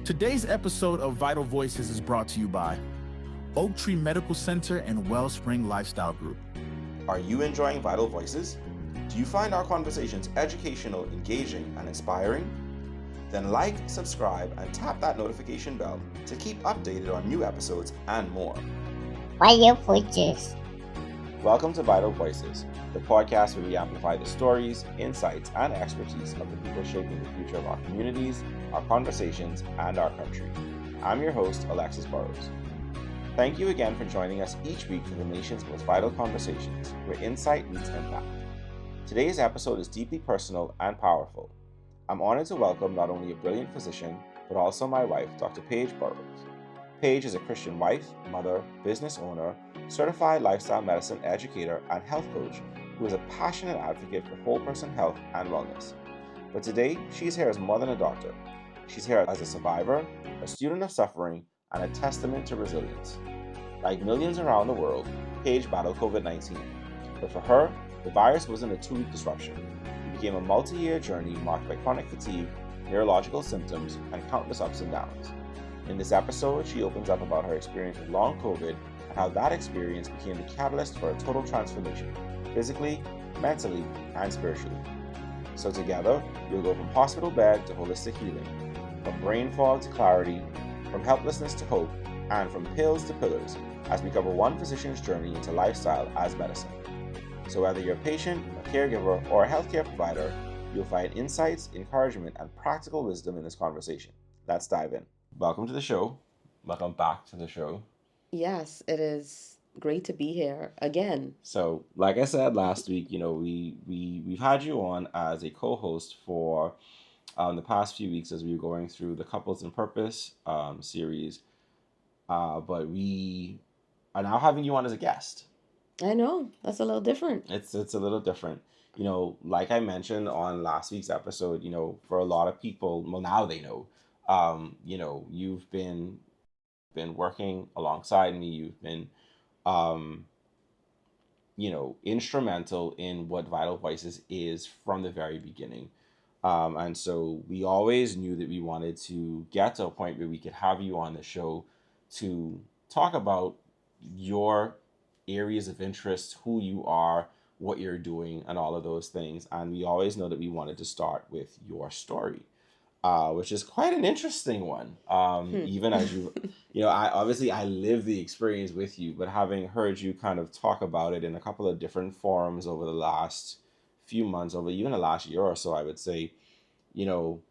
Today's episode of Vital Voices is brought to you by Oak Tree Medical Center and WellSpring Lifestyle Group. Are you enjoying Vital Voices? Do you find our conversations educational, engaging, and inspiring? Then like, subscribe, and tap that notification bell to keep updated on new episodes and more. Vital Voices. Welcome to Vital Voices, the podcast where we amplify the stories, insights, and expertise of the people shaping the future of our communities, our conversations, and our country. I'm your host, Alexis Burrows. Thank you again for joining us each week for the nation's most vital conversations, where insight meets impact. Today's episode is deeply personal and powerful. I'm honored to welcome not only a brilliant physician, but also my wife, Dr. Paige Burrows. Paige is a Christian wife, mother, business owner, certified lifestyle medicine educator, and health coach who is a passionate advocate for whole person health and wellness. But today, she's here as more than a doctor. She's here as a survivor, a student of suffering, and a testament to resilience. Like millions around the world, Paige battled COVID-19. But for her, the virus wasn't a 2-week disruption. It became a multi-year journey marked by chronic fatigue, neurological symptoms, and countless ups and downs. In this episode, she opens up about her experience with long COVID and how that experience became the catalyst for a total transformation, physically, mentally, and spiritually. So together, we'll go from hospital bed to holistic healing, from brain fog to clarity, from helplessness to hope, and from pills to pillars, as we cover one physician's journey into lifestyle as medicine. So whether you're a patient, a caregiver, or a healthcare provider, you'll find insights, encouragement, and practical wisdom in this conversation. Let's dive in. Welcome to the show. Welcome back to the show. Yes, it is great to be here again. So, like I said last week, we've had you on as a co-host for the past few weeks as we were going through the Couples in Purpose series, but we are now having you on as a guest. I know, that's a little different. It's a little different. Like I mentioned on last week's episode, for a lot of people, well, now they know. You've been working alongside me. You've been, instrumental in what Vital Voices is from the very beginning. And so we always knew that we wanted to get to a point where we could have you on the show to talk about your areas of interest, who you are, what you're doing, and all of those things. And we always know that we wanted to start with your story. Which is quite an interesting one. Even as I lived the experience with you, but having heard you kind of talk about it in a couple of different forums over the last few months, over even the last year or so, I would say, there's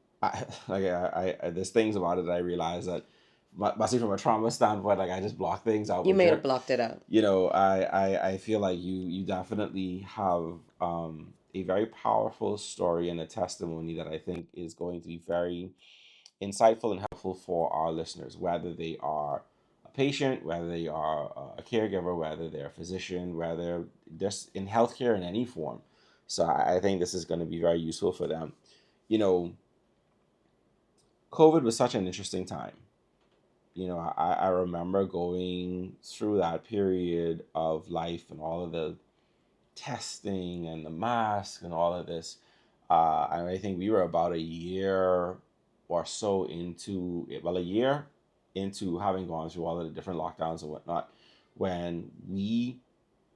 things about it that I realized that, mostly from a trauma standpoint, like I just block things out. You may have blocked it out. I feel like you definitely have a very powerful story and a testimony that I think is going to be very insightful and helpful for our listeners, whether they are a patient, whether they are a caregiver, whether they're a physician, whether they're in healthcare in any form. So I think this is going to be very useful for them. COVID was such an interesting time. I remember going through that period of life and all of the testing and the mask and all of this. And I think we were about a year or so into it, a year into having gone through all of the different lockdowns and whatnot when we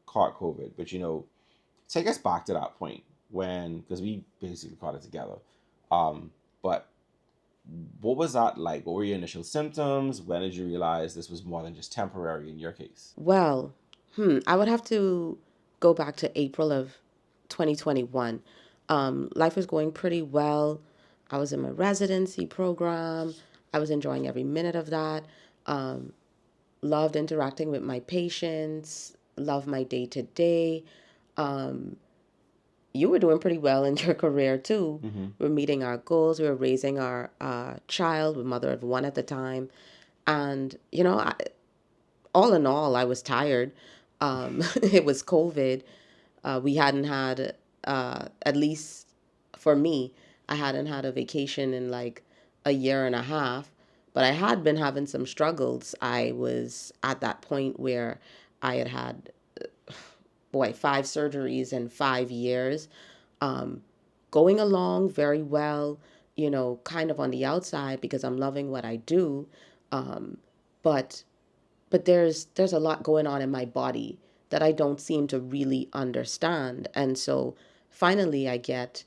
caught COVID. But, take us back to that point because we basically caught it together. But what was that like? What were your initial symptoms? When did you realize this was more than just temporary in your case? Well, I would have to go back to April of 2021. Life was going pretty well. I was in my residency program. I was enjoying every minute of that. Loved interacting with my patients. Loved my day-to-day. You were doing pretty well in your career too. Mm-hmm. We're meeting our goals. We were raising our child. We're mother of one at the time. And, all in all, I was tired. It was COVID. We hadn't had, at least for me, I hadn't had a vacation in like a year and a half, but I had been having some struggles. I was at that point where I had 5 surgeries in 5 years, going along very well. kind of on the outside because I'm loving what I do. Um, but there's a lot going on in my body that I don't seem to really understand. And so finally I get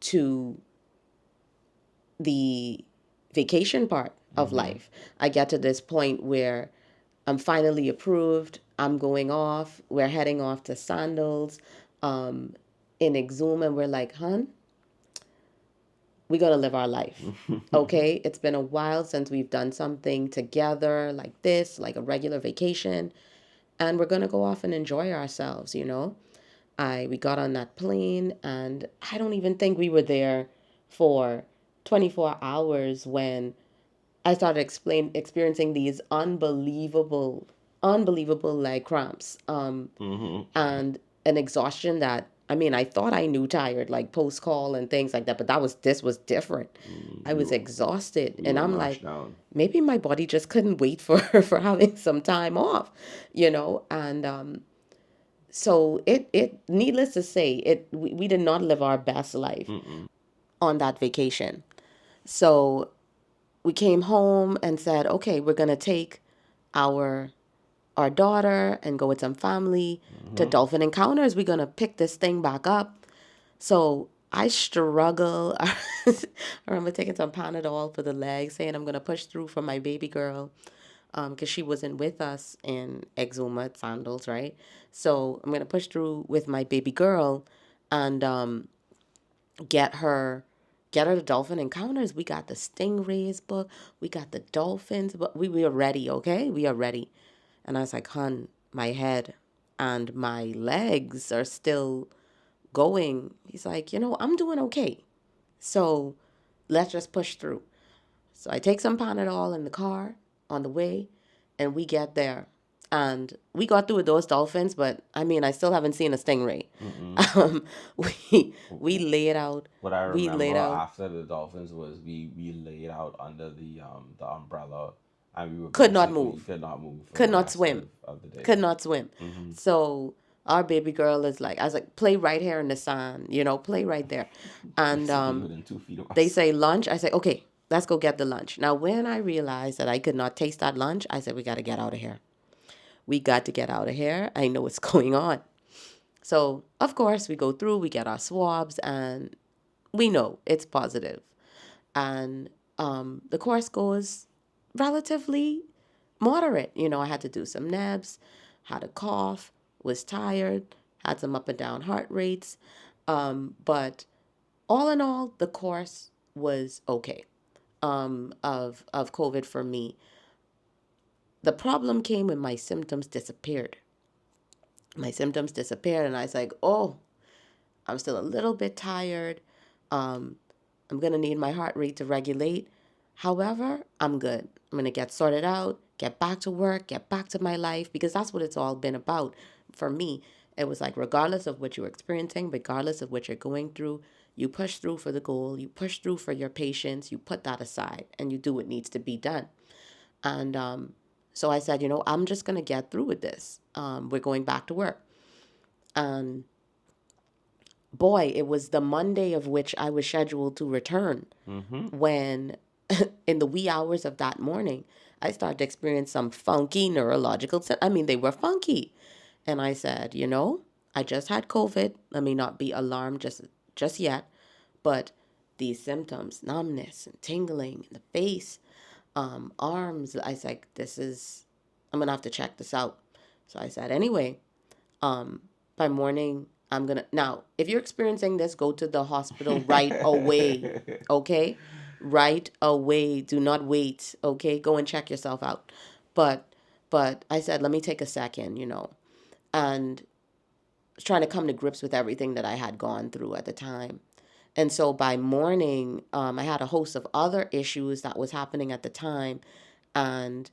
to the vacation part of Mm-hmm. life. I get to this point where I'm finally approved. I'm going off. We're heading off to Sandals um, in Exum, and we're like, hun, we're going to live our life. Okay? It's been a while since we've done something together like this, like a regular vacation, and we're going to go off and enjoy ourselves. We got on that plane, and I don't even think we were there for 24 hours when I started experiencing these unbelievable leg cramps, Mm-hmm. and an exhaustion that, I mean, I thought I knew tired, like post call and things like that, but this was different. I was You exhausted, you and were I'm mashed like, down. maybe my body just couldn't wait for for having some time off. And so it needless to say, we did not live our best life Mm-mm. on that vacation. So we came home and said, okay, we're gonna take our our daughter and go with some family to Mm-hmm. Dolphin Encounters. We're gonna pick this thing back up. So I struggle. I remember taking some Panadol for the legs, saying I'm gonna push through for my baby girl, because she wasn't with us in Exuma at Sandals, right? So I'm gonna push through with my baby girl, and get her get her the Dolphin Encounters. We got the Stingrays book, we got the dolphins, but we are ready. Okay, we are ready. And I was like, hun, my head and my legs are still going. He's like, I'm doing okay, so let's just push through. So I take some Panadol in the car on the way, and we get there. And we got through with those dolphins, but I mean, I still haven't seen a stingray. Mm-mm. Um, we laid out, What I we remember laid out, after the Dolphins was we laid out under the umbrella, and we were could not basically move, could not move for could the not rest swim, of the day. could not swim. Mm-hmm. So our baby girl is like, I was like, play right here in the sand, play right there. And Basically within 2 feet of they us. say lunch. I say, okay, let's go get the lunch. Now, when I realized that I could not taste that lunch, I said, we got to get out of here. We got to get out of here. I know what's going on. So, of course, we go through, we get our swabs, and we know it's positive. And the course goes relatively moderate. I had to do some nebs, had a cough, was tired, had some up and down heart rates. But all in all, the course was okay, of COVID for me. The problem came when my symptoms disappeared. My symptoms disappeared, and I was like, oh, I'm still a little bit tired. Um, I'm going to need my heart rate to regulate. However, I'm good. I'm going to get sorted out, get back to work, get back to my life, because that's what it's all been about for me. It was like, regardless of what you're experiencing, regardless of what you're going through, you push through for the goal, you push through for your patients, you put that aside, and you do what needs to be done. And so I said, I'm just going to get through with this. We're going back to work. And boy, it was the Monday of which I was scheduled to return Mm-hmm. when, in the wee hours of that morning, I started to experience some funky neurological. I mean, they were funky, and I said, I just had COVID. Let me not be alarmed just yet, but these symptoms, numbness and tingling in the face, arms. I was like, I'm gonna have to check this out. So I said, anyway, um, by morning, I'm gonna. Now, if you're experiencing this, go to the hospital right away. Okay? Right away. Do not wait. Okay? Go and check yourself out. But, I said, let me take a second, and was trying to come to grips with everything that I had gone through at the time. And so by morning, I had a host of other issues that was happening at the time. And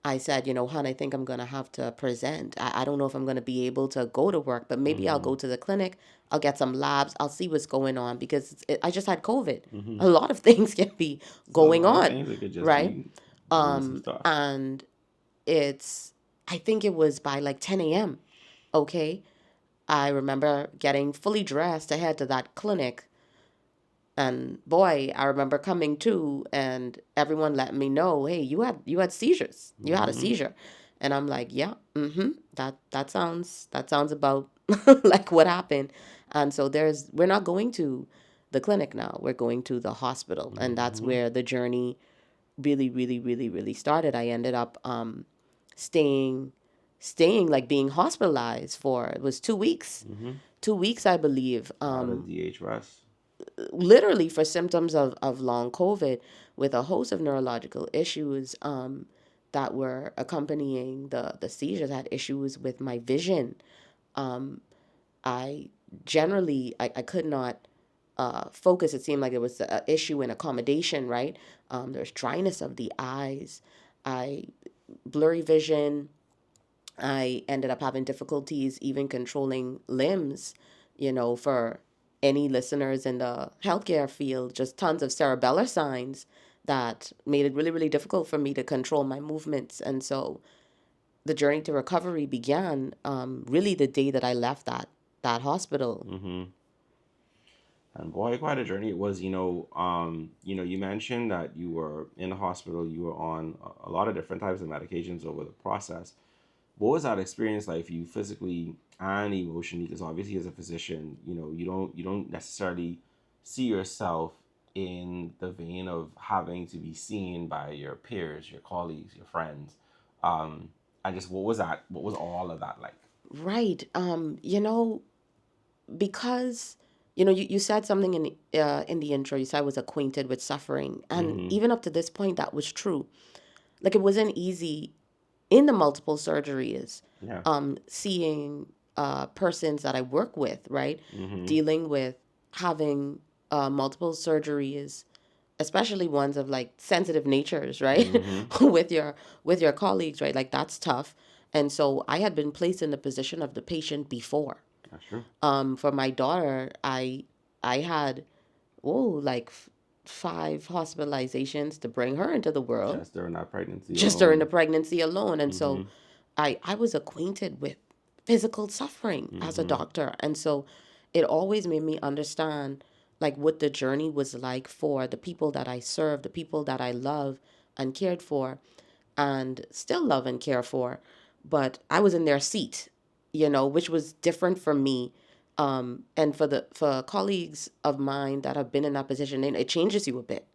I said, hon, I think I'm going to have to present. I don't know if I'm going to be able to go to work, but maybe I'll Mm-hmm. go to the clinic. I'll get some labs. I'll see what's going on, because I just had COVID. Mm-hmm. A lot of things can be So a going lot of on, things it could just right? be doing some stuff. And I think it was by like 10 a.m. Okay. I remember getting fully dressed to head to that clinic, And boy, I remember coming to and everyone let me know, hey, you had seizures. You had a Mm-hmm. seizure. And I'm like, yeah, that sounds about like what happened. And so we're not going to the clinic now. We're going to the hospital. And that's Mm-hmm. where the journey really, really, really, really started. I ended up staying staying like being hospitalized for it was 2 weeks. Mm-hmm. 2 weeks, I believe. Out of DHS. Literally for symptoms of long COVID with a host of neurological issues that were accompanying the seizures. I had issues with my vision. Um, I I could not focus. It seemed like it was an issue in accommodation, right? There's dryness of the eyes, I blurry vision. I ended up having difficulties even controlling limbs, for any listeners in the healthcare field, just tons of cerebellar signs that made it really, really difficult for me to control my movements. And so the journey to recovery began really the day that I left that hospital. Mm-hmm. And boy, quite a journey it was. You mentioned that you were in the hospital. You were on a lot of different types of medications over the process. What was that experience like for you physically and emotionally? Because obviously, as a physician, you don't necessarily see yourself in the vein of having to be seen by your peers, your colleagues, your friends. And just what was that? What was all of that like? Right. Because you said something in the intro. You said I was acquainted with suffering, and Mm-hmm. even up to this point, that was true. Like it wasn't easy in the multiple surgeries, Yeah. seeing persons that I work with, right, Mm-hmm. dealing with having multiple surgeries, especially ones of like sensitive natures, right, Mm-hmm. with your colleagues, right, like that's tough. And so I had been placed in the position of the patient before. That's true. For my daughter, I had like 5 hospitalizations to bring her into the world Just during that pregnancy just during the alone. pregnancy alone. And Mm-hmm. so I was acquainted with physical suffering as a Mm-hmm. doctor. And so it always made me understand like what the journey was like for the people that I serve, the people that I love and cared for and still love and care for. But I was in their seat, which was different for me. And for colleagues of mine that have been in that position, it changes you a bit.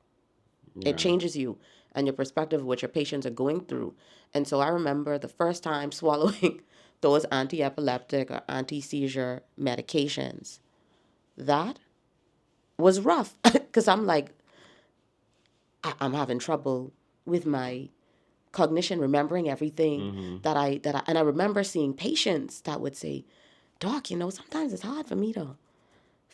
It Yeah. changes you and your perspective of what your patients are going through. And so I remember the first time swallowing those anti-epileptic or anti-seizure medications. That was rough because I'm like, I'm having trouble with my cognition, remembering everything Mm-hmm. and I remember seeing patients that would say, Doc, sometimes it's hard for me to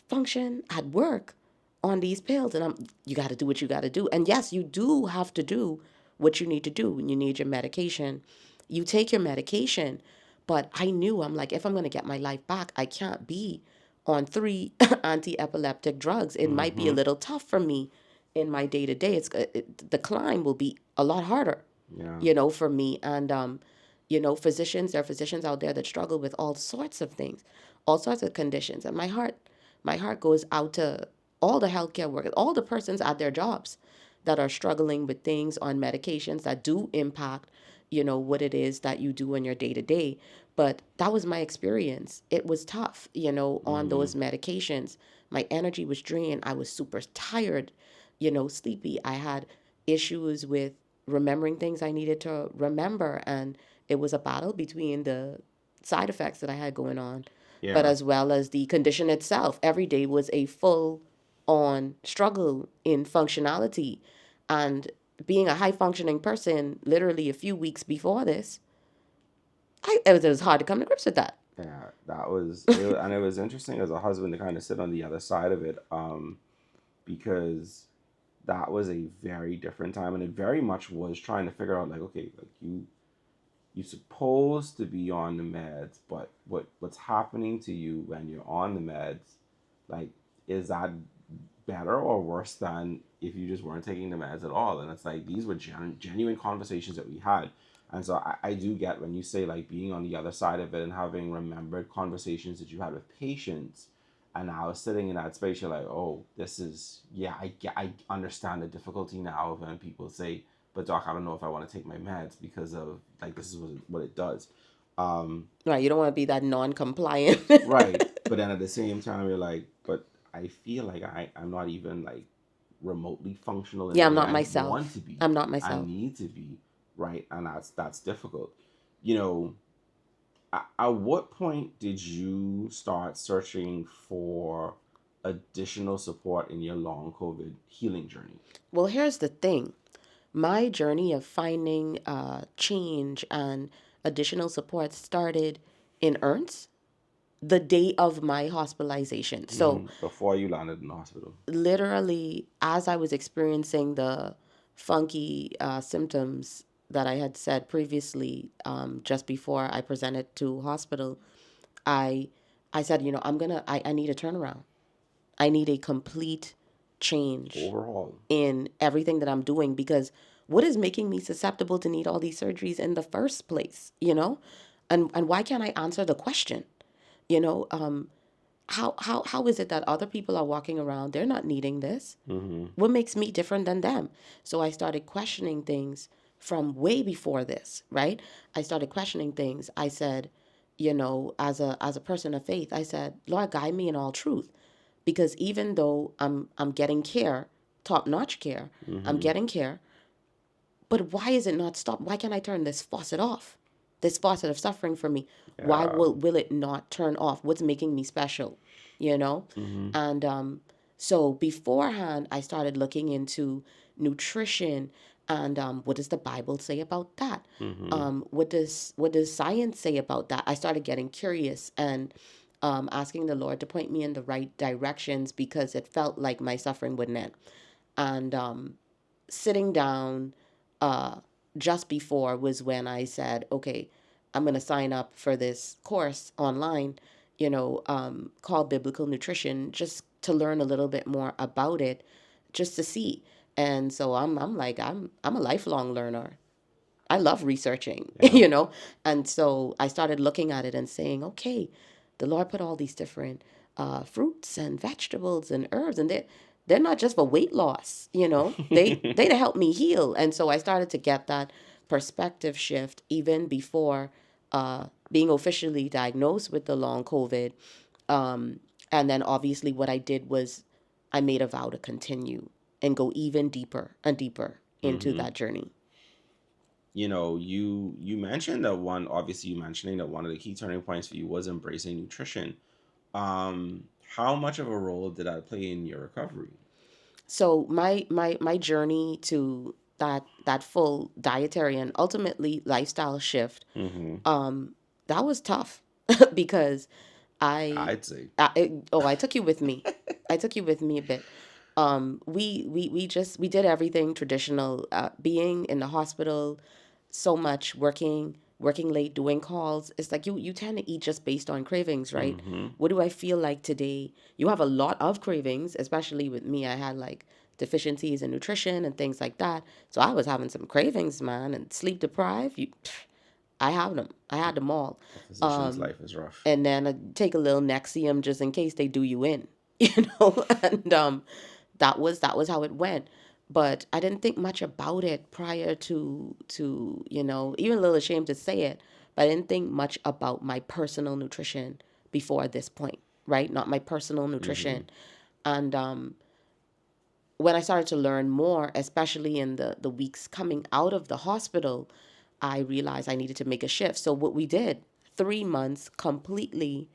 function at work on these pills. And you got to do what you got to do. And yes, you do have to do what you need to do when you need your medication. You take your medication. But I knew, I'm like, if I'm going to get my life back, I can't be on 3 anti-epileptic drugs. It might be a Mm-hmm. little tough for me in my day to day. The climb will be a lot harder, Yeah. for me. And there are physicians out there that struggle with all sorts of things, all sorts of conditions. And my heart goes out to all the healthcare workers, all the persons at their jobs that are struggling with things on medications that do impact, what it is that you do in your day to day. But that was my experience. It was tough, on Mm-hmm. those medications. My energy was drained. I was super tired, sleepy. I had issues with remembering things I needed to remember. And it was a battle between the side effects that I had going on, but Yeah. as well as the condition itself. Every day was a full on struggle in functionality. And being a high functioning person, literally a few weeks before this, it was hard to come to grips with that. Yeah. That was it, and it was interesting as a husband to kind of sit on the other side of it, because that was a very different time, and it very much was trying to figure out like, okay, like you supposed to be on the meds, but what's happening to you when you're on the meds, like, is that better or worse than if you just weren't taking the meds at all? And it's like these were genuine conversations that we had. And so I do get when you say like being on the other side of it and having remembered conversations that you had with patients And I was sitting in that space. You're like, oh, this is, yeah, I understand the difficulty now when people say, but doc, I don't know if I want to take my meds because of like this is what it does. Right. You don't want to be that non-compliant. Right. But then at the same time, you're like, but I feel like I'm not even like remotely functional in Yeah, the I'm way not I want myself. to be. I'm not I myself. need to be, right? And that's difficult. You know, at what point did you start searching for additional support in your long COVID healing journey? Well, here's the thing. My journey of finding change and additional support started in earnest the day of my hospitalization. So, Before you landed in the hospital. literally, as I was experiencing the funky symptoms that I had said previously, just before I presented to hospital, I I said, I need a turnaround. I need a complete change Overhaul. in everything that I'm doing, because what is making me susceptible to need all these surgeries in the first place, And why can't I answer the question? You know, how is it that other people are walking around, they're not needing this? What makes me different than them? So I started questioning things from way before this, right? I started questioning things. I said, as a person of faith, I said, Lord, guide me in all truth. Because even though I'm getting care, top-notch care, I'm getting care, but why is it not stopped? Why can't I turn this faucet off? This faucet of suffering for me. Why Yeah. will it not turn off? What's making me special? You know? And so beforehand, I started looking into nutrition and what does the Bible say about that? What does science say about that? I started getting curious and asking the Lord to point me in the right directions, because it felt like my suffering wouldn't end. And sitting down uh, just before was when I said, okay, I'm going to sign up for this course online, called Biblical Nutrition, just to learn a little bit more about it, just to see. And so I'm like, I'm a lifelong learner. I love researching, Yeah. And so I started looking at it and saying, okay, the Lord put all these different fruits and vegetables and herbs, and they're not just for weight loss, they to help me heal. And so I started to get that perspective shift even before being officially diagnosed with the long COVID. And then obviously what I did was I made a vow to continue and go even deeper and deeper into that journey. You mentioned that one, obviously you mentioning that one of the key turning points for you was embracing nutrition. How much of a role did that play in your recovery? So my journey to that full dietary and ultimately lifestyle shift, that was tough because I, I'd say. I took you with me. I took you with me a bit. We did everything traditional. Being in the hospital, so much working late, doing calls. It's like you tend to eat just based on cravings, right? What do I feel like today? You have a lot of cravings, especially with me. I had like deficiencies in nutrition and things like that. So I was having some cravings, man, and sleep deprived. I have them. I had them all. A physician's life is rough. And then take a little Nexium just in case they do you in, and that was how it went. But I didn't think much about it prior to even a little ashamed to say it, but I didn't think much about my personal nutrition before this point, right? Not my personal nutrition. And when I started to learn more, especially in the weeks coming out of the hospital, I realized I needed to make a shift. So what we did, 3 months completely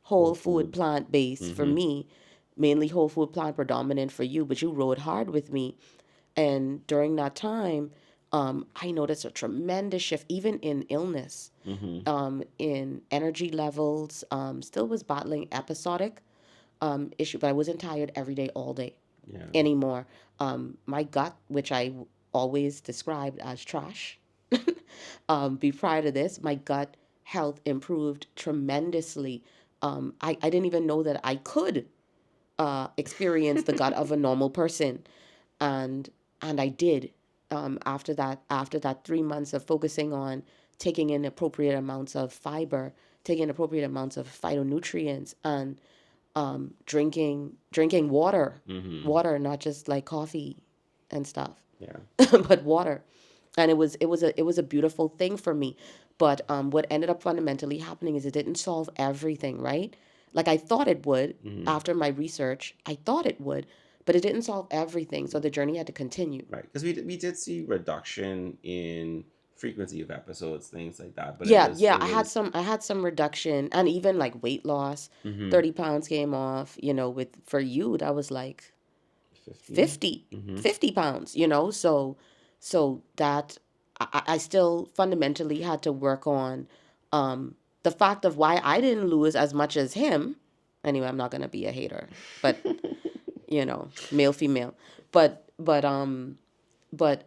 Whole whole food, food. plant based for me, mainly whole food, plant predominant for you, but you rode hard with me. And during that time, I noticed a tremendous shift, even in illness, in energy levels. Still was battling episodic issue, but I wasn't tired every day, all day Yeah. anymore. My gut, which I always described as trash, prior to this, my gut health improved tremendously. I didn't even know that I could experience the gut of a normal person, and I did. After that 3 months of focusing on taking in appropriate amounts of fiber, taking appropriate amounts of phytonutrients, and drinking water, Mm-hmm. water, not just like coffee and stuff, Yeah. but water. And it was a beautiful thing for me. But what ended up fundamentally happening is it didn't solve everything, right? Like I thought it would. Mm-hmm. After my research, I thought it would, but it didn't solve everything. So the journey had to continue. Right. Because we did see reduction in frequency of episodes, things like that. But Yeah, yeah, it I had was some I had some reduction and even like weight loss. mm-hmm. 30 pounds came off, with for you that was like 50. 50 Mm-hmm. 50 pounds, so that I still fundamentally had to work on the fact of why I didn't lose as much as him. Anyway, I'm not gonna be a hater, but male, female. But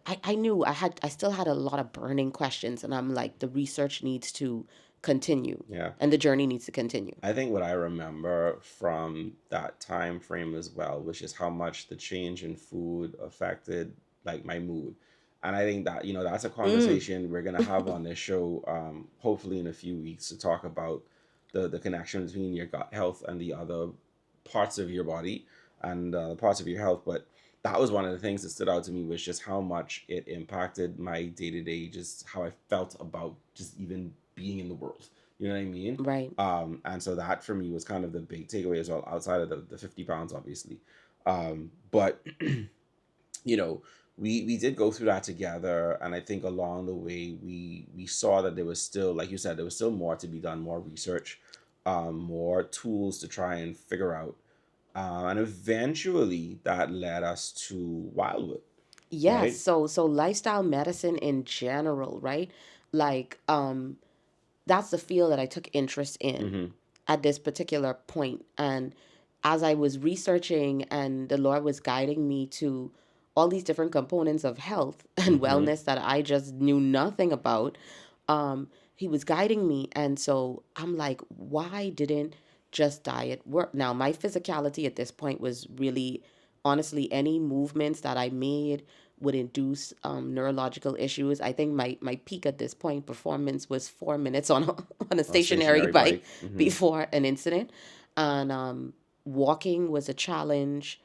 I knew I still had a lot of burning questions, and I'm like, the research needs to continue Yeah. and the journey needs to continue. I think what I remember from that time frame as well was just how much the change in food affected like my mood. And I think that, that's a Mm. conversation we're gonna have on this show, hopefully in a few weeks to talk about the connection between your gut health and the other parts of your body and the parts of your health. But that was one of the things that stood out to me was just how much it impacted my day to day, just how I felt about just even being in the world. You know what I mean? Right. And so that for me was kind of the big takeaway as well, outside of the 50 pounds, obviously. But, you know, we did go through that together. And I think along the way, we saw that there was still, like you said, there was still more to be done, more research, more tools to try and figure out. And eventually that led us to Wildwood, Yes, right? so lifestyle medicine in general, right? Like that's the field that I took interest in Mm-hmm. at this particular point. And as I was researching and the Lord was guiding me to all these different components of health and Mm-hmm. wellness that I just knew nothing about, he was guiding me. And so I'm like, why didn't just diet work? Now, my physicality at this point was really, honestly, any movements that I made would induce neurological issues. I think my peak at this point performance was 4 minutes on on a A stationary stationary bike bike. Mm-hmm. before an incident, and walking was a challenge.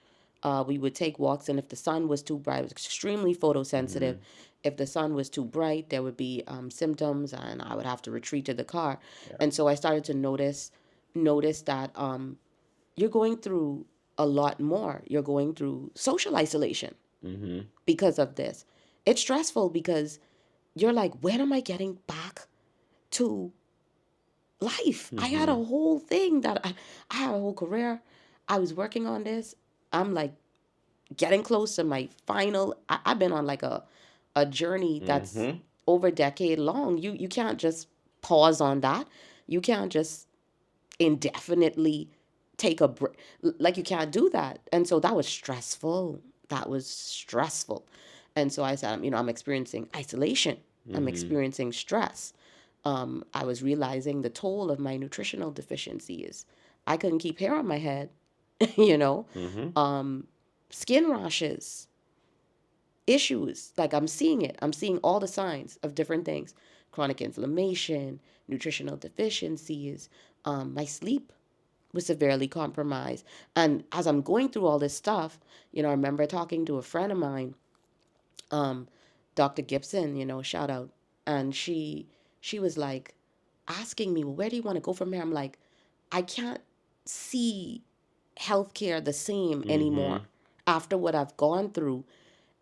We would take walks, and if the sun was too bright, it was extremely photosensitive. Mm-hmm. If the sun was too bright, there would be symptoms, and I would have to retreat to the car. Yeah. And so I started to notice that you're going through a lot more. You're going through social isolation Mm-hmm. because of this. It's stressful because you're like, when am I getting back to life? I had a Mm-hmm. whole thing I had a whole career. I was working on this. I'm like getting close to my final. I've been on like a journey that's Mm-hmm. over a decade long. You can't just pause on that. You can't just indefinitely take a break. Like you can't do that. And so that was stressful. That was stressful. And so I said, I'm experiencing isolation. I'm Mm-hmm. experiencing stress. I was realizing the toll of my nutritional deficiencies. I couldn't keep hair on my head, you know, Mm-hmm. um, skin rashes, issues. Like I'm seeing it. I'm seeing all the signs of different things: chronic inflammation, nutritional deficiencies, my sleep was severely compromised. And as I'm going through all this stuff, I remember talking to a friend of mine, um, Dr. Gibson, shout out. And she was like asking me, well, where do you want to go from here? I'm like, I can't see healthcare the same Mm-hmm. anymore after what I've gone through.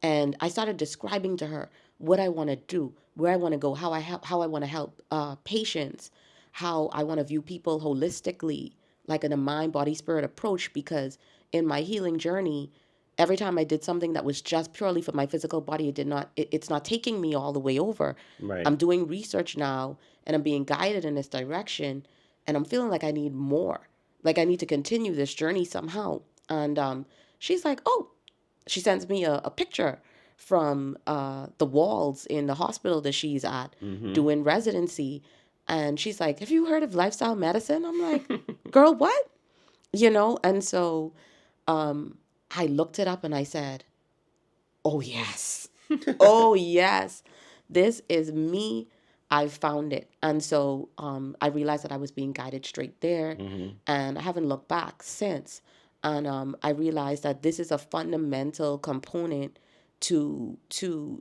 And I started describing to her what I want to do, where I want to go, how I want to help patients, how I want to view people holistically, like in a mind, body, spirit approach. Because in my healing journey, every time I did something that was just purely for my physical body, it's not taking me all the way over. Right. I'm doing research now, and I'm being guided in this direction, and I'm feeling like I need more, like I need to continue this journey somehow. And she's like, oh, she sends me a picture from the walls in the hospital that she's at Mm-hmm. doing residency. And she's like, have you heard of lifestyle medicine? I'm like, girl, what? And so um, I looked it up and I said, oh, yes. Oh, yes. This is me. I've found it. And so I realized that I was being guided straight there, and I haven't looked back since. And I realized that this is a fundamental component to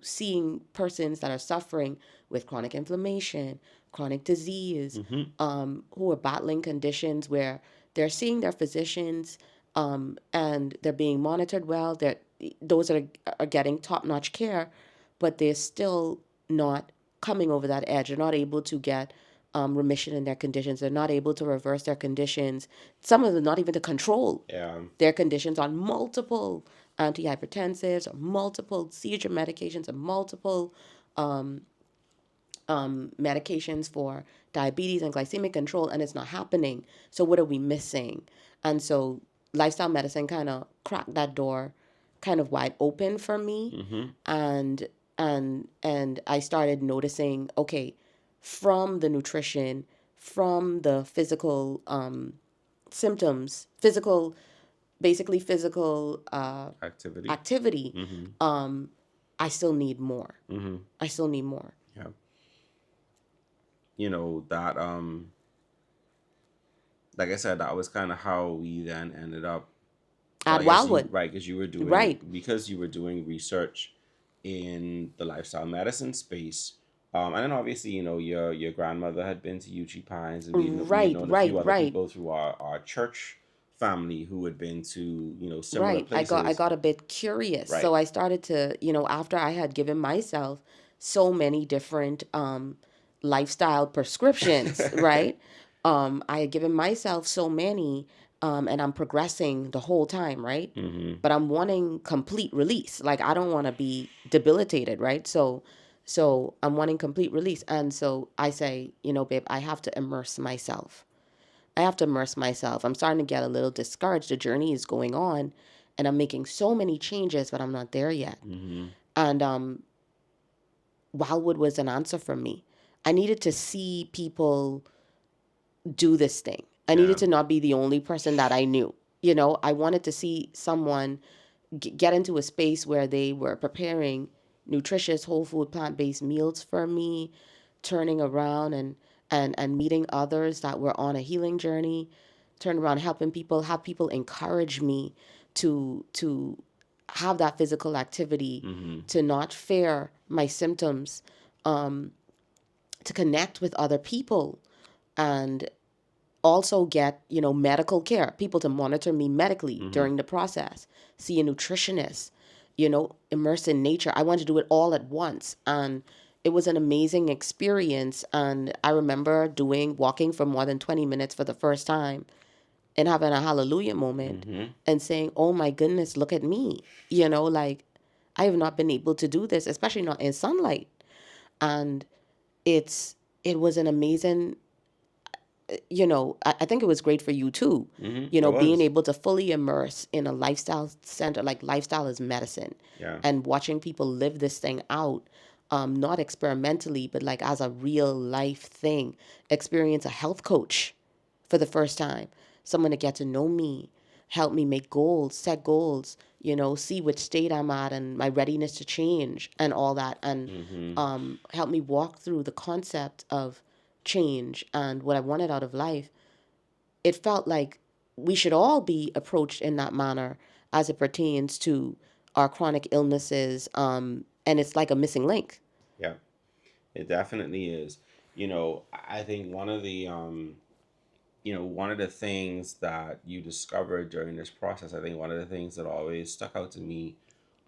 seeing persons that are suffering with chronic inflammation, chronic disease, who are battling conditions where they're seeing their physicians, and they're being monitored well. Those are getting top-notch care, but they're still not coming over that edge. They're not able to get remission in their conditions. They're not able to reverse their conditions. Some of them not even to control Yeah. their conditions on multiple antihypertensives, or multiple seizure medications, or multiple medications for diabetes and glycemic control, and it's not happening. So what are we missing? And so lifestyle medicine kind of cracked that door kind of wide open for me. And I started noticing, okay, from the nutrition, from the physical symptoms, basically physical activity, I still need more. I still need more. Yeah. You know, that like I said, that was kind of how we then ended up At Wildwood. right, because you were doing research in the lifestyle medicine space. And then obviously, you know, your grandmother had been to UG Pines, and we've known a few other people through our church family who had been to, you know, similar places. I got a bit curious. So I started to, you know, after I had given myself so many different lifestyle prescriptions, right? I had given myself so many, and I'm progressing the whole time, right? But I'm wanting complete release. Like, I don't want to be debilitated, right? So I'm wanting complete release. And so I say, you know, babe, I have to immerse myself. I'm starting to get a little discouraged. The journey is going on, and I'm making so many changes, but I'm not there yet. And Wildwood was an answer for me. I needed to see people do this thing. I needed to not be the only person that I knew. You know, I wanted to see someone get into a space where they were preparing nutritious, whole food, plant-based meals for me, turning around and meeting others that were on a healing journey, turn around, helping people, have people encourage me to have that physical activity, to not fear my symptoms, to connect with other people, and also get, you know, medical care, people to monitor me medically during the process, see a nutritionist, you know, immerse in nature. I wanted to do it all at once. And it was an amazing experience. And I remember walking for more than 20 minutes for the first time and having a hallelujah moment and saying, oh my goodness, look at me. You know, like, I have not been able to do this, especially not in sunlight. And it was an amazing, you know, I think it was great for you too, you know, being able to fully immerse in a lifestyle center. Like, lifestyle is medicine. And watching people live this thing out, not experimentally, but like as a real life thing. Experience a health coach for the first time, someone to get to know me, help me make goals, set goals, you know, see which state I'm at and my readiness to change and all that. And help me walk through the concept of change and what I wanted out of life. It felt like we should all be approached in that manner as it pertains to our chronic illnesses. And it's like a missing link. Yeah, it definitely is. You know, I think one of the things that you discovered during this process, I think one of the things that always stuck out to me,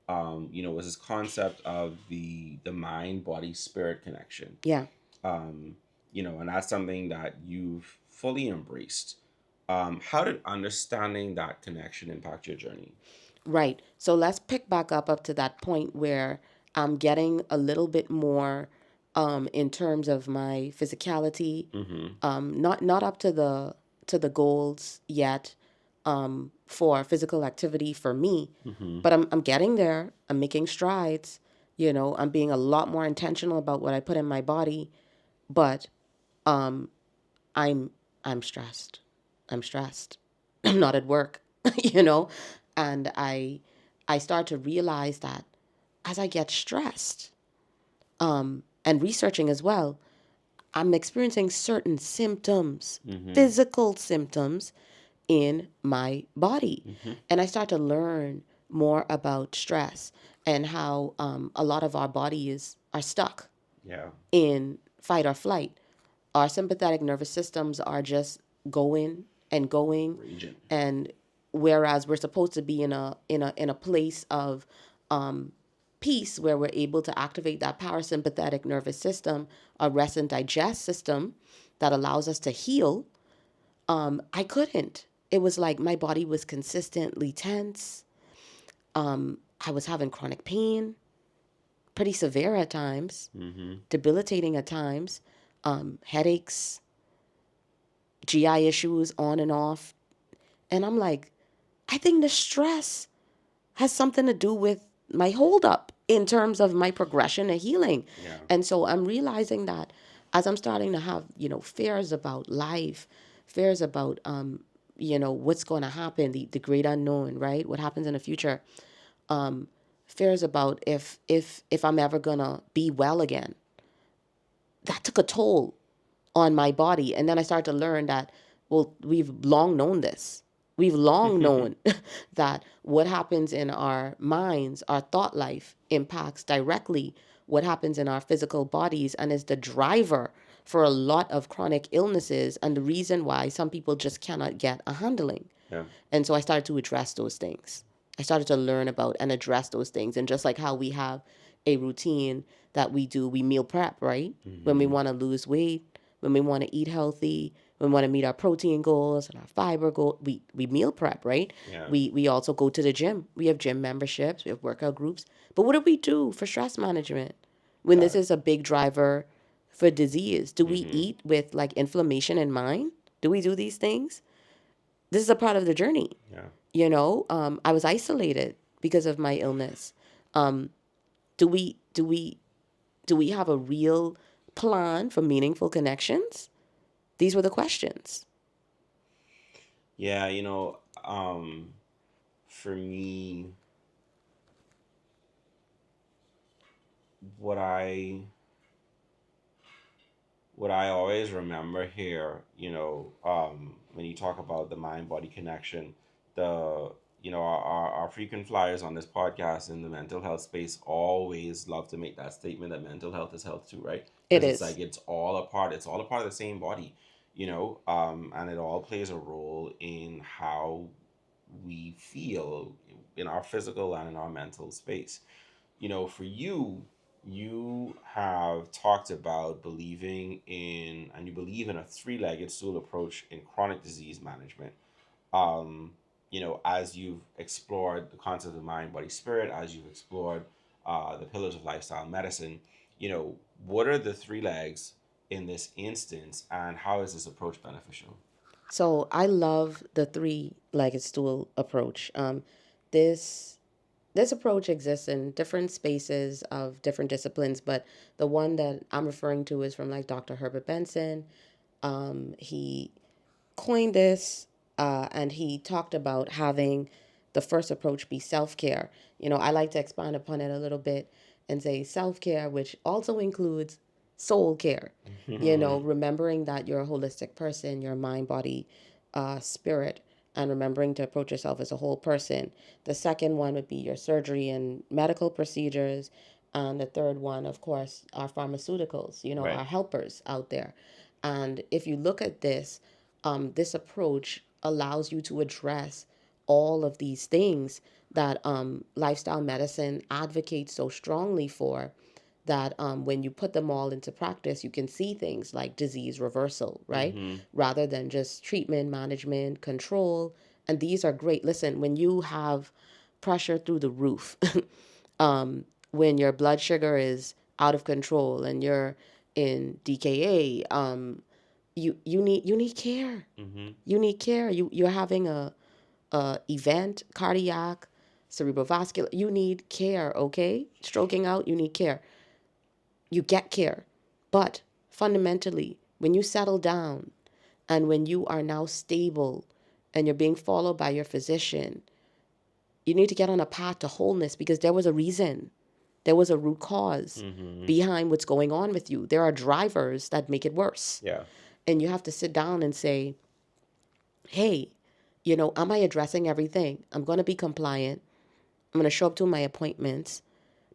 you know, was this concept of the mind, body, spirit connection. Yeah. You know, and that's something that you've fully embraced. How did understanding that connection impact your journey? Right. So let's pick back up to that point where I'm getting a little bit more in terms of my physicality. Not up to the goals yet for physical activity for me, but I'm getting there. I'm making strides. You know, I'm being a lot more intentional about what I put in my body, but I'm stressed. I'm stressed. I'm not at work, you know, and I start to realize that as I get stressed, and researching as well, I'm experiencing certain symptoms, Mm-hmm. physical symptoms in my body. Mm-hmm. And I start to learn more about stress and how a lot of our bodies are stuck Yeah. in fight or flight. Our sympathetic nervous systems are just going and going, Region. and whereas we're supposed to be in a place of peace where we're able to activate that parasympathetic nervous system, a rest and digest system that allows us to heal, I couldn't. It was like my body was consistently tense. I was having chronic pain, pretty severe at times, Mm-hmm. debilitating at times, headaches, GI issues on and off. And I'm like, I think the stress has something to do with my holdup in terms of my progression and healing. Yeah. And so I'm realizing that as I'm starting to have, fears about life, fears about, what's going to happen, the great unknown, right? What happens in the future, fears about if I'm ever going to be well again. That took a toll on my body. And then I started to learn that, well, we've long known this. We've long known that what happens in our minds, our thought life, impacts directly what happens in our physical bodies and is the driver for a lot of chronic illnesses and the reason why some people just cannot get a handling. Yeah. And so I started to address those things. I started to learn about and address those things. And just like how we have a routine that we do, we meal prep, right? When we Mm-hmm. want to lose weight, when we want to eat healthy, when we want to meet our protein goals and our fiber goal, we meal prep, right? Yeah. We also go to the gym. We have gym memberships, we have workout groups. But what do we do for stress management when this Got it. is a big driver for disease? Do we Mm-hmm. eat with like inflammation in mind? Do we do these things? This is a part of the journey. Yeah. I was isolated because of my illness. Um, do we do we do we have a real plan for meaningful connections? These were the questions. Yeah. For me, what I what I always remember here, when you talk about the mind body connection, the our frequent flyers on this podcast in the mental health space always love to make that statement that mental health is health too, right? It Because it's like is. it's all a part of the same body, and it all plays a role in how we feel in our physical and in our mental space. For you, you have talked about believing in, and you believe in a three-legged stool approach in chronic disease management. Um, as you've explored the concept of mind, body, spirit, as you've explored the pillars of lifestyle medicine, what are the three legs in this instance, and how is this approach beneficial? So I love the three-legged stool approach. This this approach exists in different spaces of different disciplines, but the one that I'm referring to is from like Dr. Herbert Benson. He coined this, and he talked about having the first approach be self care. I like to expand upon it a little bit and say self care, which also includes soul care. Remembering that you're a holistic person, your mind, body, spirit, and remembering to approach yourself as a whole person. The second one would be your surgery and medical procedures. And the third one, of course, are pharmaceuticals, Right. our helpers out there. And if you look at this, this approach allows you to address all of these things that lifestyle medicine advocates so strongly for, that when you put them all into practice, you can see things like disease reversal, right? Mm-hmm. Rather than just treatment, management, control. And these are great. Listen, when you have pressure through the roof, when your blood sugar is out of control and you're in DKA, you need care. Mm-hmm. You need care. You're having a event, cardiac, cerebrovascular. You need care. Okay, stroking out. You need care. You get care, but fundamentally, when you settle down and when you are now stable and you're being followed by your physician, you need to get on a path to wholeness because there was a reason. There was a root cause behind what's going on with you. There are drivers that make it worse. Yeah. And you have to sit down and say, hey, am I addressing everything? I'm going to be compliant. I'm going to show up to my appointments.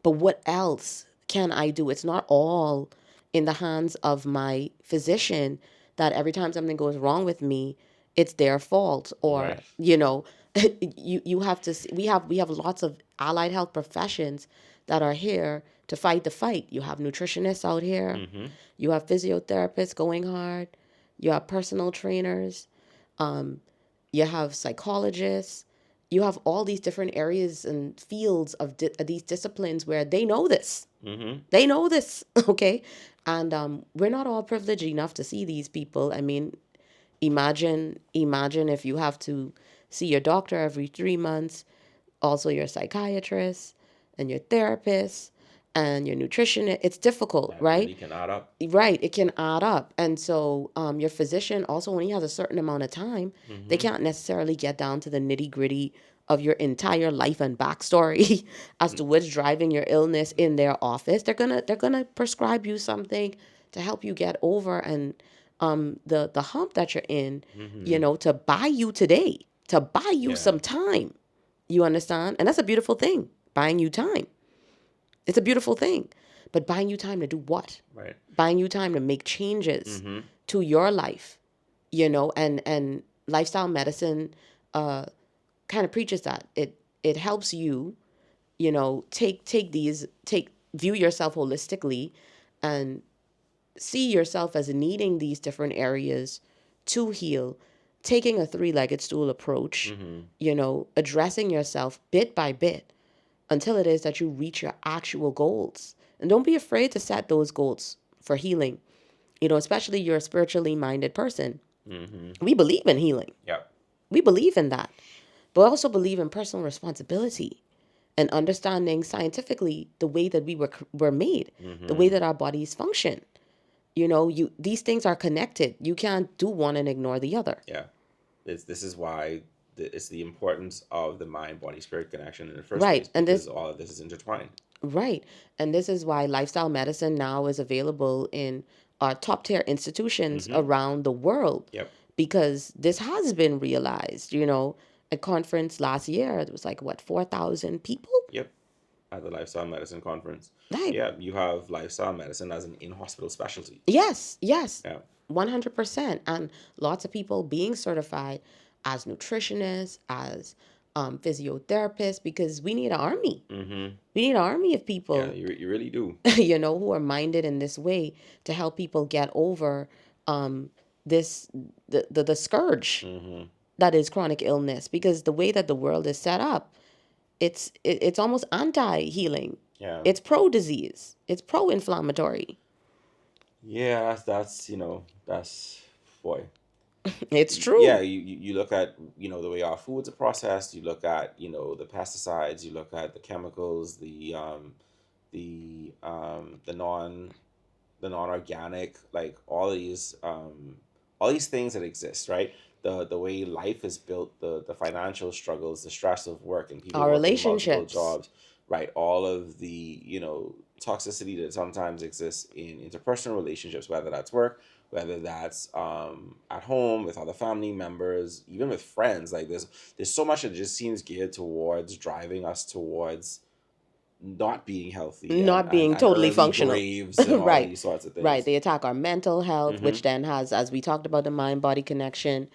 But what else can I do? It's not all in the hands of my physician that every time something goes wrong with me, it's their fault. Or, Right. you have to see, we have lots of allied health professions that are here to fight the fight. You have nutritionists out here. You have physiotherapists going hard. You have personal trainers. You have psychologists. You have all these different areas and fields of these disciplines where they know this. They know this, okay? And we're not all privileged enough to see these people. I mean, imagine if you have to see your doctor every 3 months, also your psychiatrist and your therapist and your nutritionist. It's difficult, That right? really can add up. Right, it can add up. And so your physician also only has a certain amount of time. They can't necessarily get down to the nitty gritty of your entire life and backstory as to what's driving your illness in their office. They're gonna prescribe you something to help you get over and the hump that you're in, to buy you today, to buy you Yeah. some time. You understand? And that's a beautiful thing, buying you time. It's a beautiful thing. But buying you time to do what? Right. Buying you time to make changes to your life, and lifestyle medicine kind of preaches that. It helps you, view yourself holistically and see yourself as needing these different areas to heal, taking a three-legged stool approach, addressing yourself bit by bit until it is that you reach your actual goals. And don't be afraid to set those goals for healing. Especially you're a spiritually minded person. We believe in healing. Yeah. We believe in that. But also believe in personal responsibility and understanding scientifically the way that we were made, the way that our bodies function. These things are connected. You can't do one and ignore the other. Yeah. This is why it's the importance of the mind body spirit connection in the first Right. place, And because this all of this is intertwined. Right. And this is why lifestyle medicine now is available in top tier institutions around the world, Yep. because this has been realized. A conference last year, it was like, what, 4,000 people? Yep. At the lifestyle medicine conference. Right. Yeah, you have lifestyle medicine as an in-hospital specialty. Yes, Yeah. 100%. And lots of people being certified as nutritionists, as physiotherapists, because we need an army. We need an army of people. Yeah, you really do. Who are minded in this way to help people get over the scourge that is chronic illness. Because the way that the world is set up, it's almost anti-healing. Yeah. It's pro-disease. It's pro-inflammatory. Yeah, that's boy. It's true. Yeah, you look at, the way our foods are processed, you look at, the pesticides, you look at the chemicals, the non-organic, like all these things that exist, right? The way life is built, the financial struggles, the stress of work, and people Our working multiple relationships. jobs, right? All of the, toxicity that sometimes exists in interpersonal relationships, whether that's work, whether that's at home with other family members, even with friends. Like there's so much that just seems geared towards driving us towards not being healthy, Not being totally early functional. graves and all Right. these sorts of things. Right. They attack our mental health, which then has, as we talked about, the mind-body connection,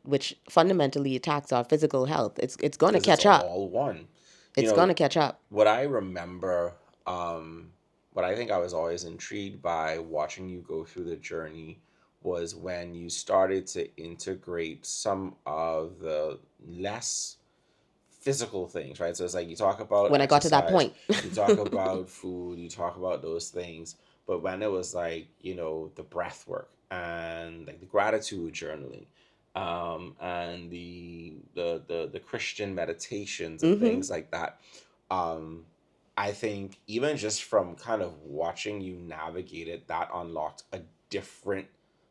which fundamentally attacks our physical health. It's going to 'Cause catch it's up. all one. It's going to catch up. What I remember, what I think I was always intrigued by watching you go through the journey was when you started to integrate some of the less physical things, right? So it's like you talk about When I got to that exercise, point. you talk about food, you talk about those things, but when it was like, the breath work and like the gratitude journaling, and the Christian meditations and things like that, I think even just from kind of watching you navigate it, that unlocked a different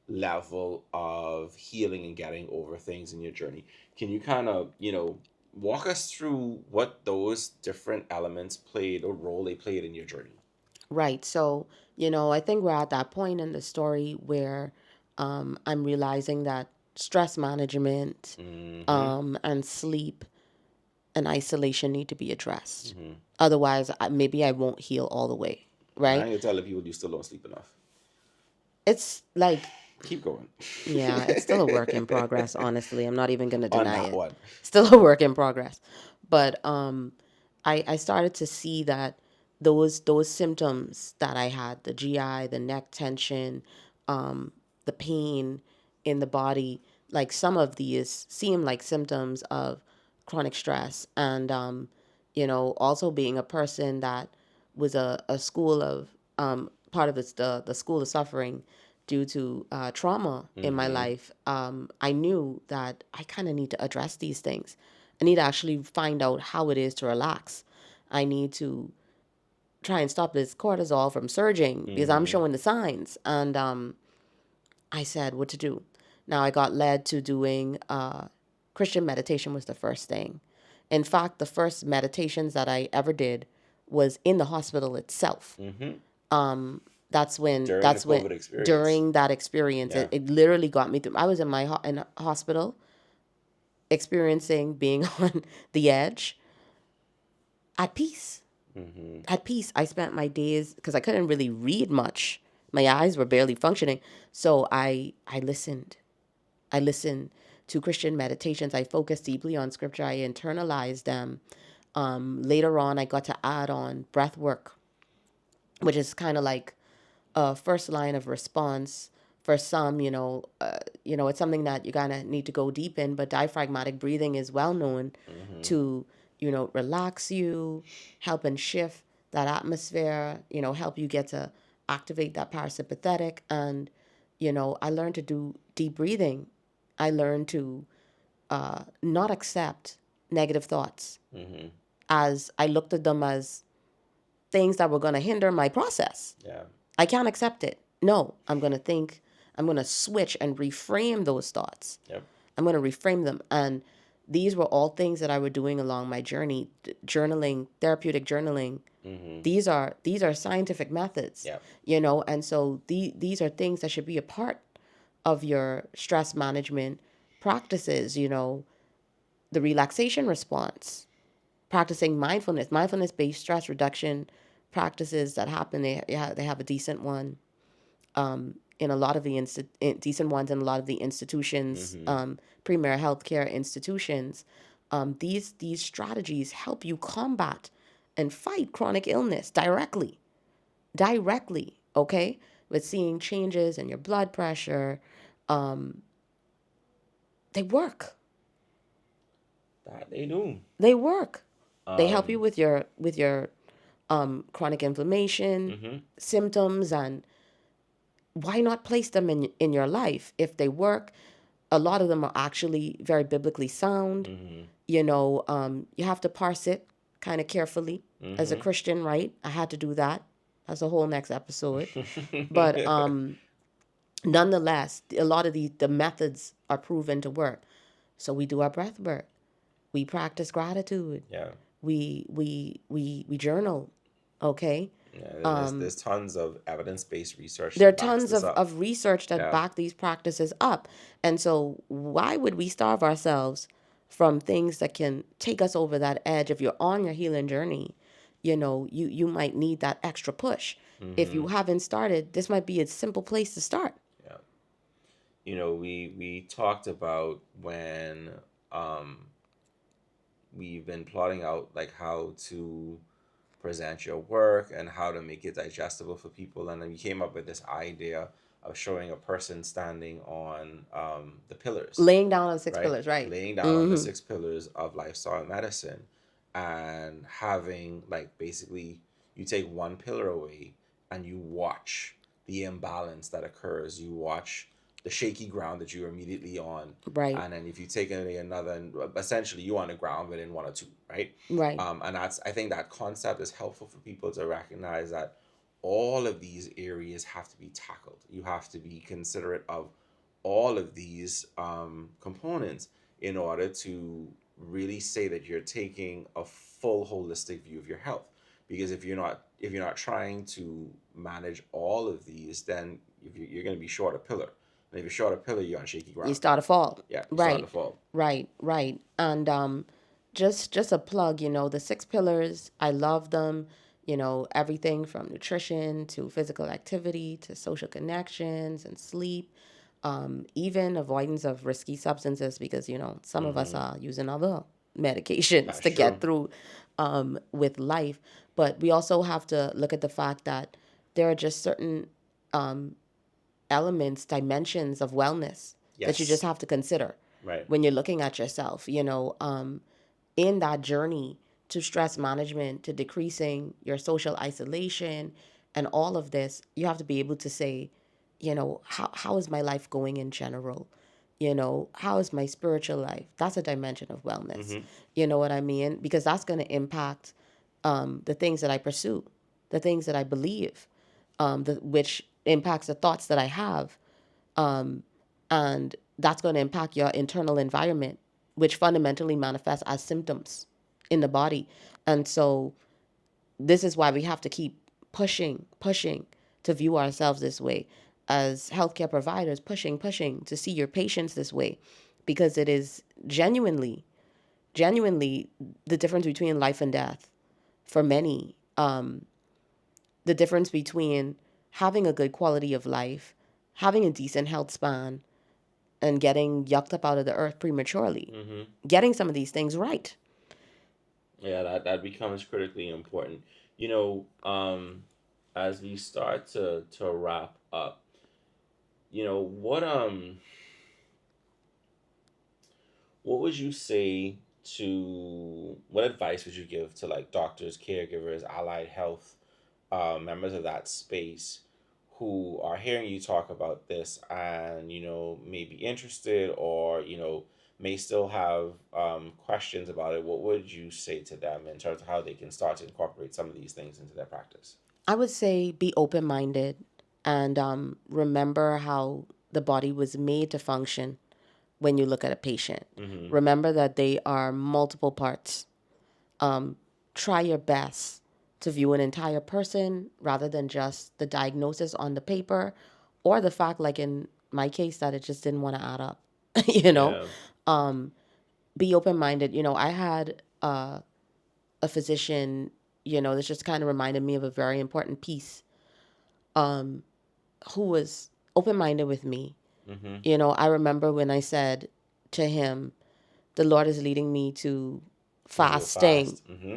level of healing and getting over things in your journey. Can you kind of, walk us through what those different elements played or role they played in your journey. Right. So, I think we're at that point in the story where I'm realizing that stress management Mm-hmm. and sleep and isolation need to be addressed. Mm-hmm. Otherwise, maybe I won't heal all the way. And I Right. ain't telling people you still don't sleep enough. It's like, Keep going. yeah, it's still a work in progress, honestly. I'm not even going to On deny that it. one. Still a work in progress. But I started to see that those symptoms that I had, the GI, the neck tension, the pain in the body, like some of these seem like symptoms of chronic stress. And, also being a person that was a school of, part of it's the school of suffering due to trauma in my Mm-hmm. life, I knew that I kind of need to address these things. I need to actually find out how it is to relax. I need to try and stop this cortisol from surging because I'm Mm-hmm. showing the signs. And I said, what to do? Now I got led to doing Christian meditation was the first thing. In fact, the first meditations that I ever did was in the hospital itself. Mm-hmm. That's when During the that's when COVID experience. during that experience, Yeah. it literally got me through. I was in my in a hospital experiencing being on the edge, at peace. Mm-hmm. At peace. I spent my days because I couldn't really read much. My eyes were barely functioning. So I listened. I listened to Christian meditations. I focused deeply on scripture. I internalized them. Later on, I got to add on breath work, which is kind of like a first line of response for some. It's something that you kind of need to go deep in. But diaphragmatic breathing is well known Mm-hmm. to, relax you, help and shift that atmosphere. Help you get to activate that parasympathetic. And I learned to do deep breathing. I learned to not accept negative thoughts Mm-hmm. as I looked at them as things that were going to hinder my process. Yeah. I can't accept it. No, I'm going to switch and reframe those thoughts. Yep. I'm going to reframe them. And these were all things that I were doing along my journey, journaling, therapeutic journaling. Mm-hmm. These are scientific methods, Yep. and so these are things that should be a part of your stress management practices, the relaxation response, practicing mindfulness-based stress reduction practices that happen. They have a decent one in a lot of the decent ones in a lot of the institutions, Mm-hmm. premier healthcare institutions. These strategies help you combat and fight chronic illness directly. Okay, with seeing changes in your blood pressure, they work. That they do. They work. They help you Um. with your chronic inflammation Mm-hmm. symptoms. And why not place them in your life if they work? A lot of them are actually very biblically sound. Mm-hmm. You have to parse it kind of carefully as a Mm-hmm. Christian, right? I had to do that. That's a whole next episode. But nonetheless, a lot of the methods are proven to work. So we do our breath work. We practice gratitude. Yeah. We journal. Okay. Yeah. There's tons of evidence-based research There are that backs tons this up. of research that Yeah. back these practices up. And so why would we starve ourselves from things that can take us over that edge? If you're on your healing journey, you might need that extra push. If Mm-hmm. you haven't started, this might be a simple place to start. Yeah. We talked about when um we've been plotting out like how to present your work and how to make it digestible for people, and then we came up with this idea of showing a person standing on the pillars, Laying down on six right? pillars, right? Laying down on the 6 pillars of lifestyle medicine, and having like basically you take one pillar away and you watch the imbalance that occurs. You watch the shaky ground that you're immediately on, Right. and then if you take away another, and essentially you on the ground within one or two, right? Right. And I think that concept is helpful for people to recognize that all of these areas have to be tackled. You have to be considerate of all of these components in order to really say that you're taking a full holistic view of your health. Because if you're not trying to manage all of these, then if you're going to be short a pillar. And if you're short a pillar, you're on shaky You ground. start to fall. Yeah, you start to Right, fall. right. And just a plug, the 6 pillars, I love them. Everything from nutrition to physical activity to social connections and sleep, even avoidance of risky substances because, some of us are using other medications That's to true. get through with life. But we also have to look at the fact that there are just certain elements, dimensions of wellness that you just Yes. have to consider Right. when you're looking at yourself, in that journey to stress management, to decreasing your social isolation, and all of this, you have to be able to say, how is my life going in general? How is my spiritual life? That's a dimension of wellness. You know what I mean? Because that's going to impact the things that I pursue, the things that I believe, which impacts the thoughts that I have. And that's going to impact your internal environment, which fundamentally manifests as symptoms in the body. And so this is why we have to keep pushing to view ourselves this way as healthcare providers, pushing to see your patients this way, because it is genuinely the difference between life and death for many. The difference between having a good quality of life, having a decent health span, and getting yucked up out of the earth prematurely. Getting some of these things right. Yeah, that becomes critically important. As we start to wrap up, what would you say to what advice would you give to like doctors, caregivers, allied health members of that space who are hearing you talk about this and may be interested or may still have questions about it? What would you say to them in terms of how they can start to incorporate some of these things into their practice? I would say be open minded and remember how the body was made to function when you look at a patient. Remember that they are multiple parts. Try your best to view an entire person rather than just the diagnosis on the paper or the fact, like in my case, that it just didn't want to add up. you know, Yeah. be open minded. I had a physician, this just kind of reminded me of a very important piece, who was open minded with me. I remember when I said to him, the Lord is leading me to To do a fasting. fast. Mm-hmm.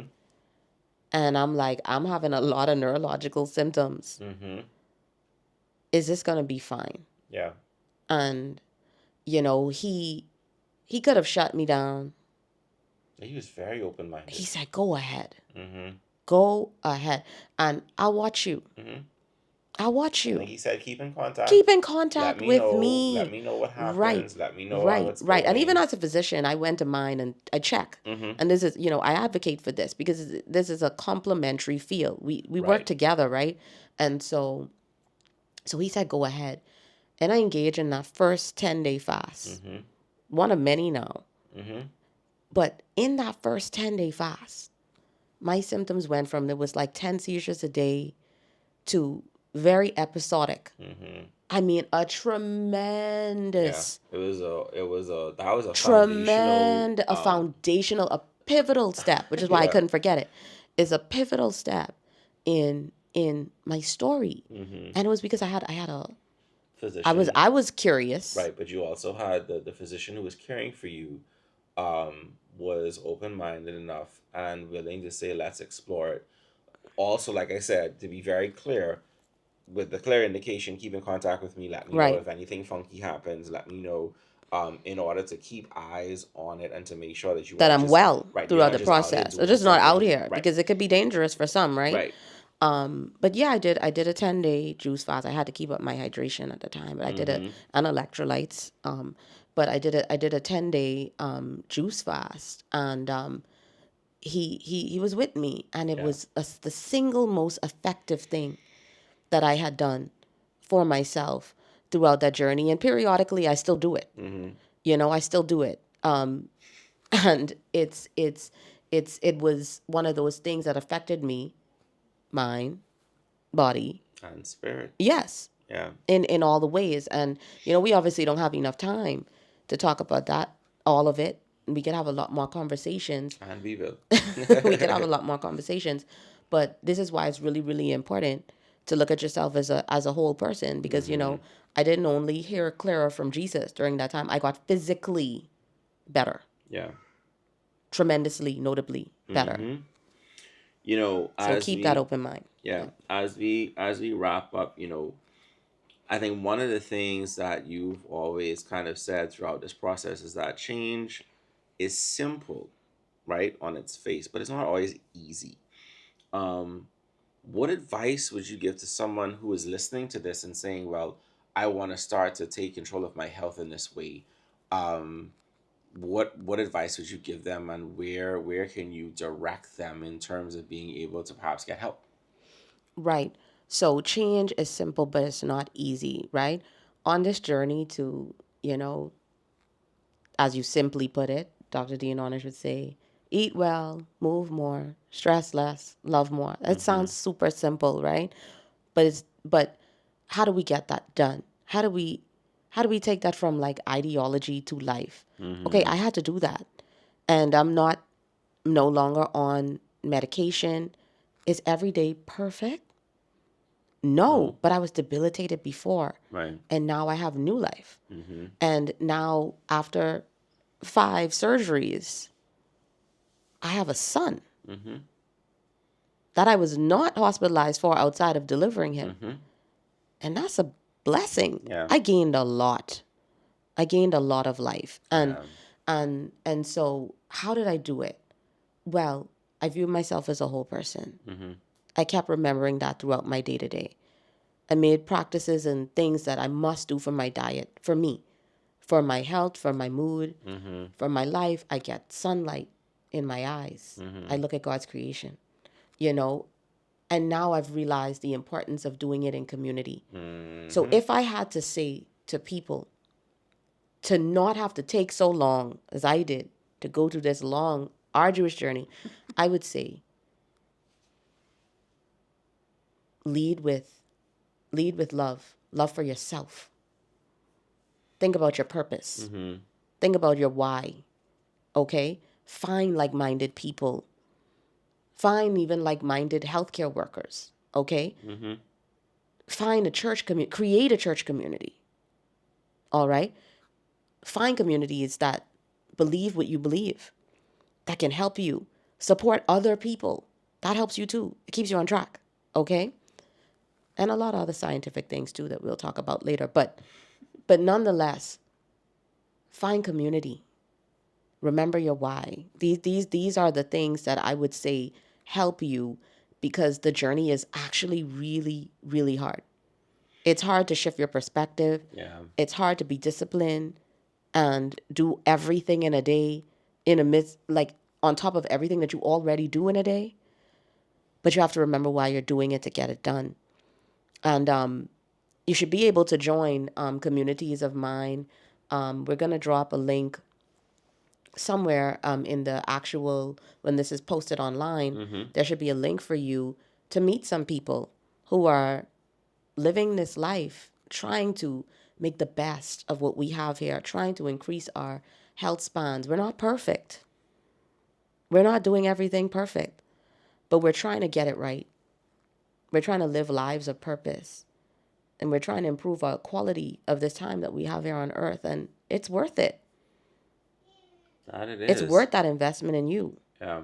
And I'm like, I'm having a lot of neurological symptoms. Mm-hmm. Is this going to be fine? Yeah. And, he could have shut me down. He was very open minded. He said, go ahead. Mm-hmm. Go ahead. And I'll watch you. Mm-hmm. I'll watch And you. like he said, keep in contact. Keep in Let contact me with know. Let me. me know what Right. happens. Let me know how it's Right. And even going. as a physician, I went to mine and I check. Mm-hmm. And this is, I advocate for this because this is a complementary field. We work Right. together, right? And so he said, go ahead. And I engage in that first 10-day fast, Mm-hmm. one of many now. Mm-hmm. But in that first 10-day fast, my symptoms went from there was like 10 seizures a day to very episodic. Mm-hmm. I mean, a Yeah. tremendous, That was a foundational foundational, a pivotal step, which is why I yeah. couldn't forget it, is a pivotal step in my story. Mm-hmm. And it was because I had a, Physician. I was curious. Right, but you also had the physician who was caring for you was open minded enough and willing to say, let's explore it. Also, like I said, to be very clear, with the clear indication, keep in contact with me. Let me know Right. if anything funky happens. Let me know in order to keep eyes on it and to make sure that you That aren't I'm just well right. You're throughout not the just out here process. Or doing just not out something. here Right. because it could be dangerous for some, right? Right. But yeah, I did a 10-day juice fast. I had to keep up my hydration at the time, but I did it and electrolytes. But I did a 10-day juice fast, and he was with me, and it Yeah. was the single most effective thing that I had done for myself throughout that journey. And periodically, I still do it. Mm-hmm. I still do it. And it was one of those things that affected me, mind, body. And spirit. Yes, Yeah. in all the ways. And we obviously don't have enough time to talk about that, all of it. We could have a lot more conversations. And we will. We could have a lot more conversations, but this is why it's really, really important to look at yourself as a whole person, because I didn't only hear clearer from Jesus during that time. I got physically better. Yeah. Tremendously, notably better. So as keep we that open mind. yeah, as we wrap up, I think one of the things that you've always kind of said throughout this process is that change is simple, right, on its face, but it's not always easy. What advice would you give to someone who is listening to this and saying, well, I want to start to take control of my health in this way? What advice would you give them, and where can you direct them in terms of being able to perhaps get help? Right. So change is simple, but it's not easy, right? On this journey to, as you simply put it, Dr. Dean Ornish would say, eat well, move more, stress less, love more. That sounds super simple, right? But how do we get that done? How do we take that from like ideology to life? Okay, I had to do that. And I'm no longer on medication. Is every day perfect? No, but I was debilitated before. Right. And now I have new life. And now after 5 surgeries, I have a son that I was not hospitalized for outside of delivering him. And that's a blessing. Yeah. I gained a lot. I gained a lot of life. And Yeah. and so how did I do it? Well, I view myself as a whole person. I kept remembering that throughout my day-to-day. I made practices and things that I must do for my diet, for me, for my health, for my mood, for my life. I get sunlight in my eyes. I look at God's creation, and now I've realized the importance of doing it in community. So if I had to say to people to not have to take so long as I did to go through this long, arduous journey, I would say lead with love for yourself. Think about your purpose. Think about your why. Okay? Find like-minded people. Find even like-minded healthcare workers. Okay? Find a church community. Create a church community. All right? Find communities that believe what you believe, that can help you. Support other people. That helps you too. It keeps you on track. Okay? And a lot of other scientific things too that we'll talk about later. But nonetheless, find community. Remember your why. These are the things that I would say help you, because the journey is actually really, really hard. It's hard to shift your perspective. Yeah. It's hard to be disciplined and do everything in a day on top of everything that you already do in a day. But you have to remember why you're doing it to get it done. And you should be able to join communities of mine. We're going to drop a link somewhere in the actual, when this is posted online, there should be a link for you to meet some people who are living this life, trying to make the best of what we have here, trying to increase our health spans. We're not perfect. We're not doing everything perfect, but we're trying to get it right. We're trying to live lives of purpose, and we're trying to improve our quality of this time that we have here on earth, and it's worth it. That it is. It's worth that investment in you. Yeah.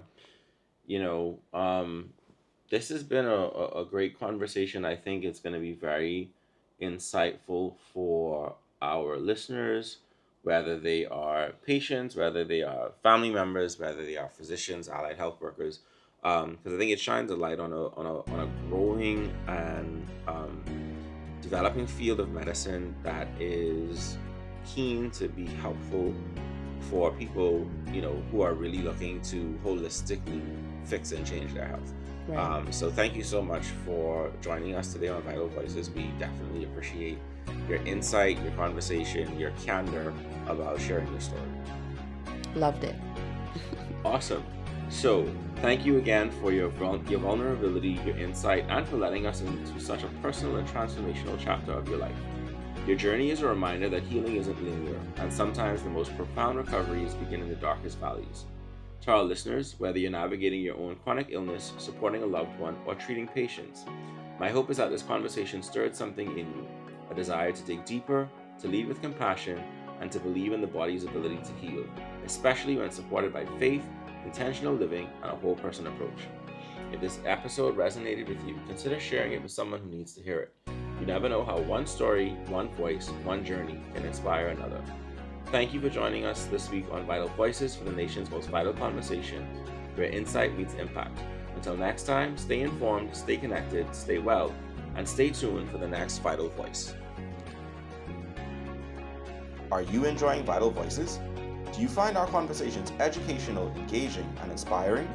This has been a great conversation. I think it's going to be very insightful for our listeners, whether they are patients, whether they are family members, whether they are physicians, allied health workers, because I think it shines a light on a growing and developing field of medicine that is keen to be helpful for people, who are really looking to holistically fix and change their health. Right. So thank you so much for joining us today on Vital Voices. We definitely appreciate your insight, your conversation, your candor about sharing your story. Loved it. Awesome. So, thank you again for your vulnerability, your insight, and for letting us into such a personal and transformational chapter of your life. Your journey is a reminder that healing isn't linear, and sometimes the most profound recoveries begin in the darkest valleys. To our listeners, whether you're navigating your own chronic illness, supporting a loved one, or treating patients, my hope is that this conversation stirred something in you, a desire to dig deeper, to lead with compassion, and to believe in the body's ability to heal, especially when supported by faith, intentional living, and a whole person approach. If this episode resonated with you, consider sharing it with someone who needs to hear it. You never know how one story, one voice, one journey can inspire another. Thank you for joining us this week on Vital Voices for the nation's most vital conversation, where insight meets impact. Until next time, stay informed, stay connected, stay well, and stay tuned for the next Vital Voice. Are you enjoying Vital Voices? Do you find our conversations educational, engaging, and inspiring?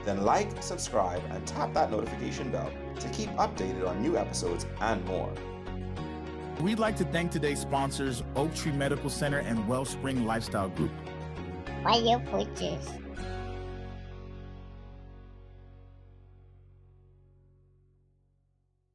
Then like, subscribe, and tap that notification bell to keep updated on new episodes and more. We'd like to thank today's sponsors, Oak Tree Medical Center and WellSpring Lifestyle Group. Why you purchase?